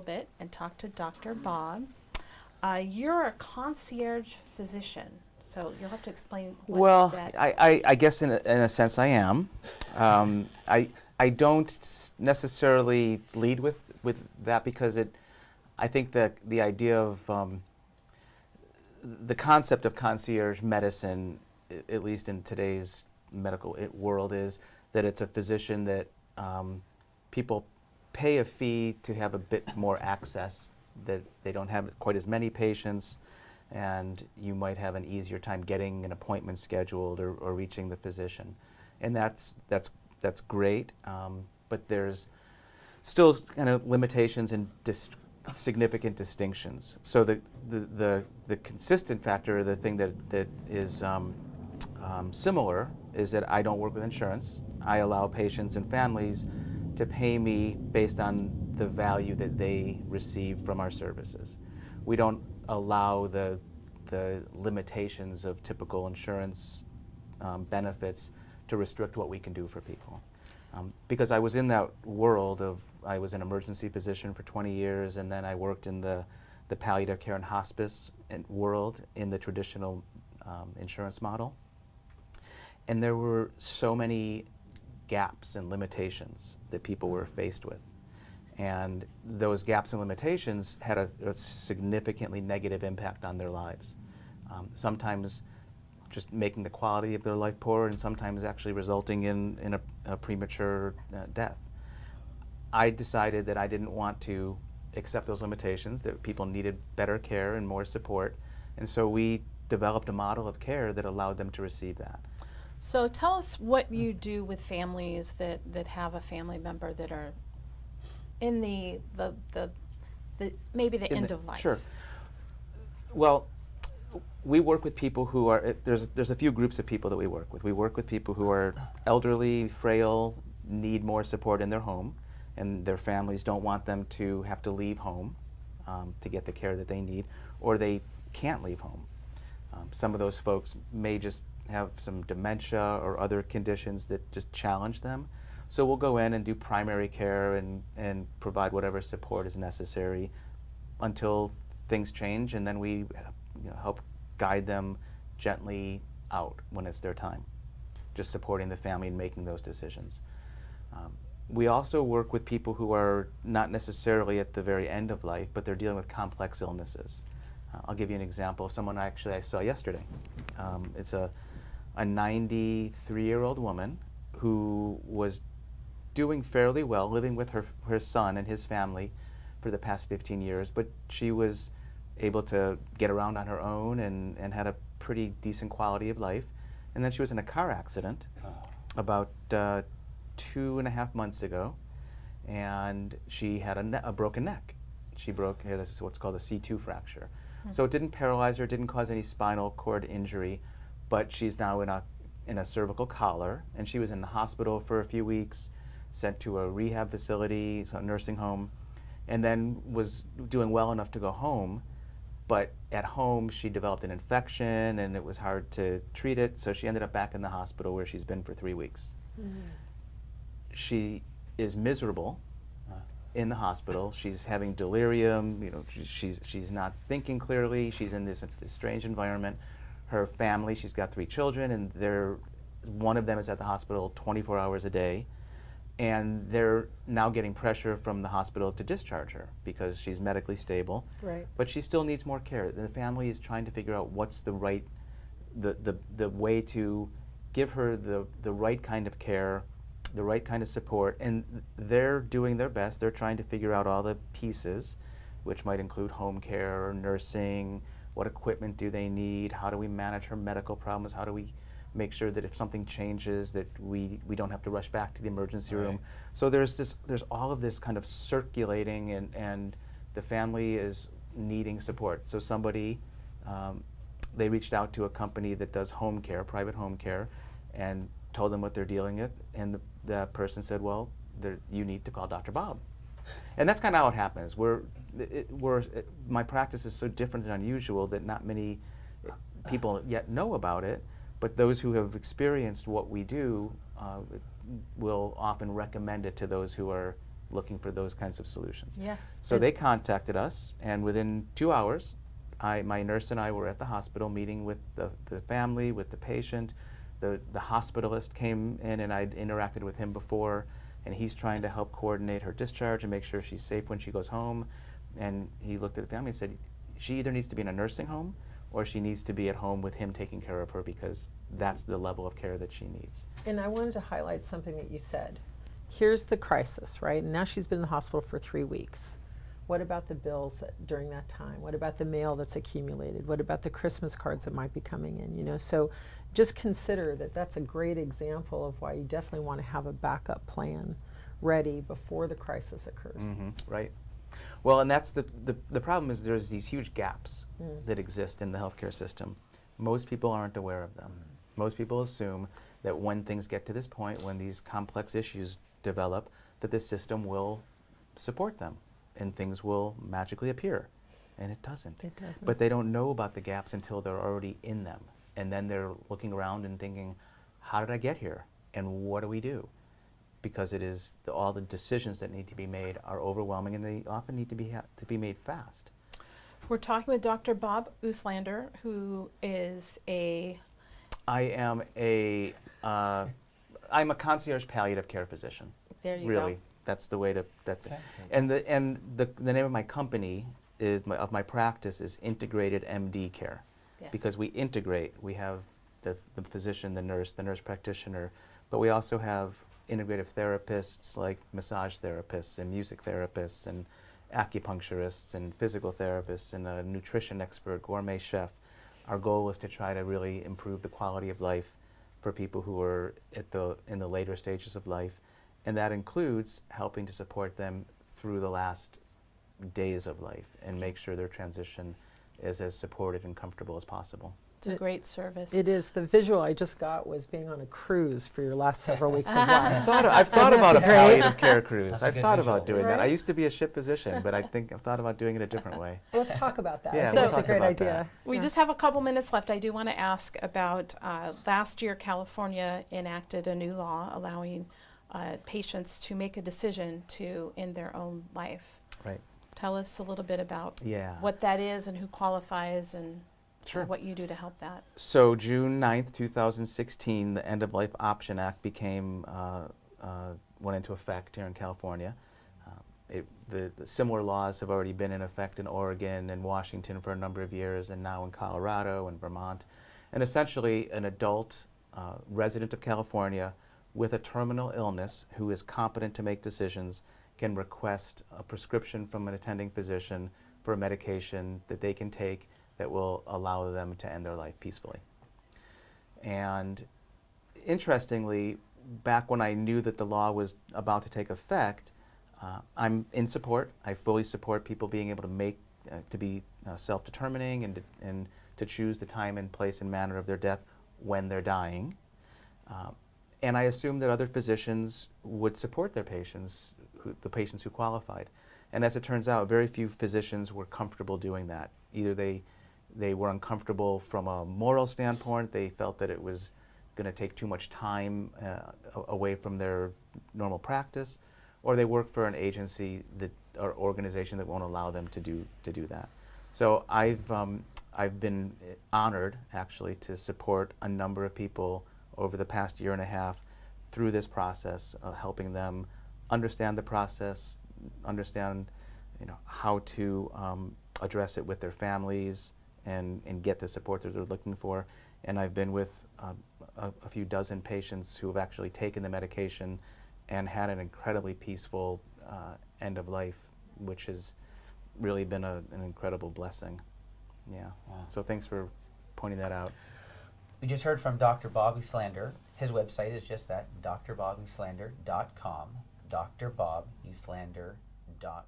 bit and talk to Dr. Bob. You're a concierge physician, so you'll have to explain what Well, that. I guess in a sense I am. I don't necessarily lead with that because I think that the idea of the concept of concierge medicine, at least in today's medical world, is that it's a physician that people pay a fee to have a bit more access, that they don't have quite as many patients, and you might have an easier time getting an appointment scheduled or reaching the physician. And that's great, but there's still kind of limitations and significant distinctions. So the consistent factor, the thing that is similar, is that I don't work with insurance. I allow patients and families to pay me based on the value that they receive from our services. We don't allow the limitations of typical insurance benefits to restrict what we can do for people. Because I was in that world of, I was an emergency physician for 20 years, and then I worked in the palliative care and hospice world in the traditional insurance model. And there were so many gaps and limitations that people were faced with. And those gaps and limitations had a significantly negative impact on their lives. Sometimes just making the quality of their life poorer, and sometimes actually resulting in a premature death. I decided that I didn't want to accept those limitations, that people needed better care and more support, and so we developed a model of care that allowed them to receive that. So tell us what you do with families that have a family member that are in the maybe the end of life. Sure. Well, we work with people who are, there's a few groups of people that we work with. We work with people who are elderly, frail, need more support in their home, and their families don't want them to have to leave home to get the care that they need, or they can't leave home. Some of those folks may just have some dementia or other conditions that just challenge them. So we'll go in and do primary care and provide whatever support is necessary until things change, and then we help guide them gently out when it's their time, just supporting the family in making those decisions. We also work with people who are not necessarily at the very end of life, but they're dealing with complex illnesses. I'll give you an example of someone I saw yesterday. It's a 93-year-old woman who was doing fairly well, living with her son and his family for the past 15 years, but she was able to get around on her own and had a pretty decent quality of life. And then she was in a car accident about 2.5 months ago, and she had a broken neck. She had what's called a C2 fracture. So it didn't paralyze her, didn't cause any spinal cord injury, but she's now in a cervical collar, and she was in the hospital for a few weeks, sent to a rehab facility, a nursing home, and then was doing well enough to go home. But at home, she developed an infection, and it was hard to treat it, so she ended up back in the hospital where she's been for 3 weeks. She is miserable in the hospital. She's having delirium. She's not thinking clearly. She's in this strange environment. Her family, she's got 3 children, and one of them is at the hospital 24 hours a day. And they're now getting pressure from the hospital to discharge her because she's medically stable. Right. But she still needs more care. The family is trying to figure out what's the way to give her the right kind of care, the right kind of support, and they're doing their best. They're trying to figure out all the pieces, which might include home care, nursing, what equipment do they need, how do we manage her medical problems, how do we make sure that if something changes that we don't have to rush back to the emergency room. So there's all of this kind of circulating, and the family is needing support. So somebody, they reached out to a company that does home care, private home care, and told them what they're dealing with, and the person said, well, you need to call Dr. Bob. And that's kind of how it happens. My practice is so different and unusual that not many people yet know about it, but those who have experienced what we do will often recommend it to those who are looking for those kinds of solutions. Yes. So they contacted us, and within 2 hours, my nurse and I were at the hospital meeting with the family, with the patient. The hospitalist came in, and I'd interacted with him before, and he's trying to help coordinate her discharge and make sure she's safe when she goes home. And he looked at the family and said, she either needs to be in a nursing home or she needs to be at home with him taking care of her, because that's the level of care that she needs. And I wanted to highlight something that you said. Here's the crisis, right? And now she's been in the hospital for 3 weeks. What about the bills during that time? What about the mail that's accumulated? What about the Christmas cards that might be coming in? You know, so just consider that that's a great example of why you definitely want to have a backup plan ready before the crisis occurs. Right. Well, and that's the problem is there's these huge gaps that exist in the healthcare system. Most people aren't aware of them. Most people assume that when things get to this point, when these complex issues develop, that the system will support them and things will magically appear. And it doesn't. It doesn't. But they don't know about the gaps until they're already in them. And then they're looking around and thinking, how did I get here? And what do we do? Because it is all the decisions that need to be made are overwhelming, and they often need to be made fast. We're talking with Dr. Bob Uslander, who is I'm a concierge palliative care physician. there you Really, go. that's the way to. That's Okay. it. And the name of my company of my practice is Integrated MD Care, Yes. because we integrate. We have the physician, the nurse practitioner, but we also have integrative therapists like massage therapists and music therapists and acupuncturists and physical therapists and a nutrition expert, gourmet chef. Our goal is to try to really improve the quality of life for people who are in the later stages of life, and that includes helping to support them through the last days of life and make sure their transition is as supported and comfortable as possible. It's a great service. It is. The visual I just got was being on a cruise for your last several weeks of life. I've thought about a palliative care cruise. That's a I've good thought visual. about doing that. I Right? used to be a ship physician, but I think I've thought about doing it a different way. Let's talk about that. Yeah, I we'll think talk it's a great about idea. that. We Yeah. just have a couple minutes left. I do want to ask about last year, California enacted a new law allowing patients to make a decision to end their own life. Right. Tell us a little bit about Yeah. what that is and who qualifies and Sure. what you do to help that. So June 9th, 2016, the End of Life Option Act went into effect here in California. The similar laws have already been in effect in Oregon and Washington for a number of years, and now in Colorado and Vermont. And essentially, an adult resident of California with a terminal illness who is competent to make decisions can request a prescription from an attending physician for a medication that they can take that will allow them to end their life peacefully. And interestingly, back when I knew that the law was about to take effect, I'm in support. I fully support people being able to be self-determining and to choose the time and place and manner of their death when they're dying. And I assumed that other physicians would support their patients, the patients who qualified. And as it turns out, very few physicians were comfortable doing that. Either they were uncomfortable from a moral standpoint, they felt that it was going to take too much time away from their normal practice, or they work for an agency or organization that won't allow them to do that. So I've been honored actually to support a number of people over the past year and a half through this process, helping them understand the process, understand how to address it with their families and get the support that they're looking for. And I've been with a few dozen patients who have actually taken the medication and had an incredibly peaceful end of life, which has really been an incredible blessing. Yeah. Wow. So thanks for pointing that out. We just heard from Dr. Bob Uslander. His website is just that, drbobuslander.com, drbobuslander.com.